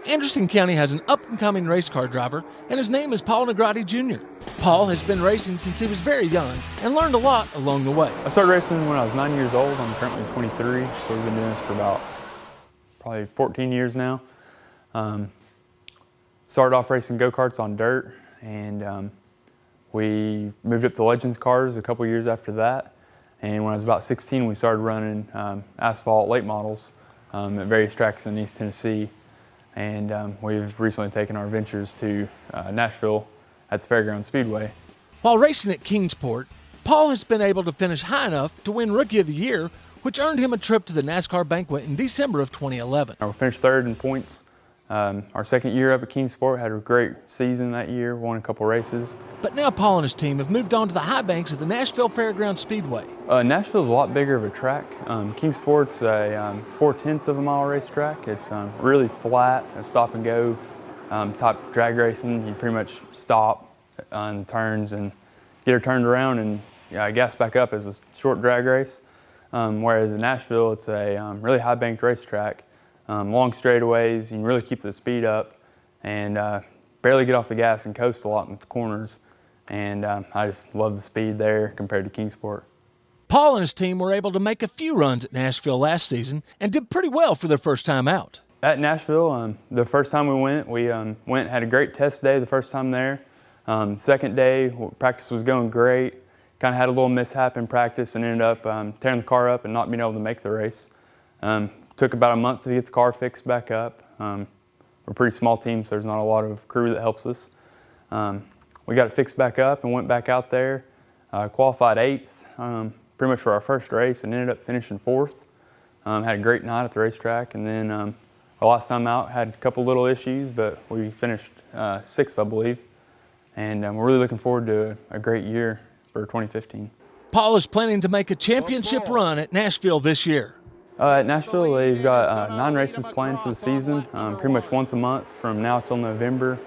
Anderson County has an up-and-coming race car driver, and his name is Paul Nogradi Jr. Paul has been racing since he was very young and learned a lot along the way. I started racing when I was 9 years old. I'm currently 23, so we've been doing this for about probably 14 years now. Started off racing go-karts on dirt, and we moved up to Legends cars a couple years after that. And when I was about 16, we started running asphalt late models at various tracks in East Tennessee. And we've recently taken our ventures to Nashville at the Fairgrounds Speedway. While racing at Kingsport, Paul has been able to finish high enough to win Rookie of the Year, which earned him a trip to the NASCAR banquet in December of 2011. We finished third in points. Our second year up at Kingsport, had a great season that year, won a couple races. But now Paul and his team have moved on to the high banks of the Nashville Fairgrounds Speedway. Nashville's a lot bigger of a track. Kingsport's a 4/10 of a mile racetrack. It's really flat, a stop and go type drag racing. You pretty much stop on the turns and get her turned around and gas back up as a short drag race. Whereas in Nashville, it's a really high banked racetrack. Long straightaways, you can really keep the speed up and barely get off the gas and coast a lot in the corners. And I just love the speed there compared to Kingsport. Paul and his team were able to make a few runs at Nashville last season and did pretty well for their first time out. At Nashville, the first time we went, had a great test day the first time there. Second day, practice was going great. Kind of had a little mishap in practice and ended up tearing the car up and not being able to make the race. Took about a month to get the car fixed back up. We're a pretty small team, so there's not a lot of crew that helps us. We got it fixed back up and went back out there, qualified 8th pretty much for our first race and ended up finishing 4th. Had a great night at the racetrack, and then our last time out had a couple little issues, but we finished 6th, I believe. And we're really looking forward to a great year for 2015. Paul is planning to make a championship run at Nashville this year. At Nashville, they've got 9 races planned for the season, pretty much once a month from now till November,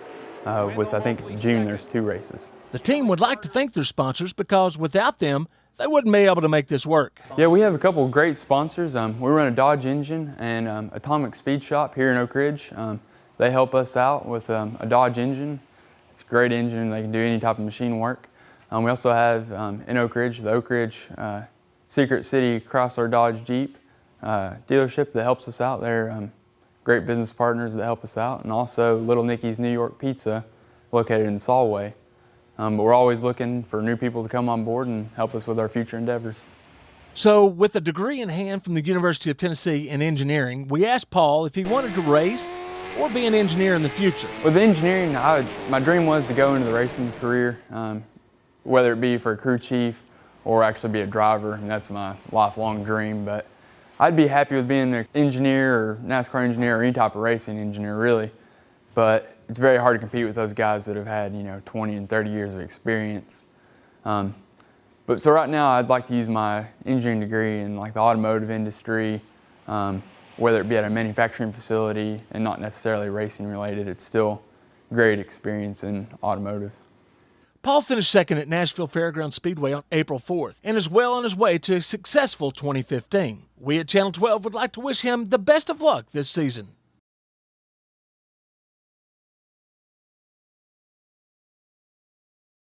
with I think June there's 2 races. The team would like to thank their sponsors because without them, they wouldn't be able to make this work. Yeah, we have a couple of great sponsors. We run a Dodge engine and Atomic Speed Shop here in Oak Ridge. They help us out with a Dodge engine. It's a great engine. They can do any type of machine work. We also have in Oak Ridge, the Oak Ridge Secret City Chrysler Dodge Jeep dealership that helps us out. They're great business partners that help us out. And also Little Nicky's New York Pizza, located in Solway. But we're always looking for new people to come on board and help us with our future endeavors. So with a degree in hand from the University of Tennessee in engineering, we asked Paul if he wanted to race or be an engineer in the future. With engineering, my dream was to go into the racing career, whether it be for a crew chief or actually be a driver, and that's my lifelong dream. But I'd be happy with being an engineer or NASCAR engineer or any type of racing engineer, really. But it's very hard to compete with those guys that have had 20 and 30 years of experience. But so right now I'd like to use my engineering degree in like the automotive industry, whether it be at a manufacturing facility and not necessarily racing related. It's still great experience in automotive. Paul finished second at Nashville Fairgrounds Speedway on April 4th and is well on his way to a successful 2015. We at Channel 12 would like to wish him the best of luck this season.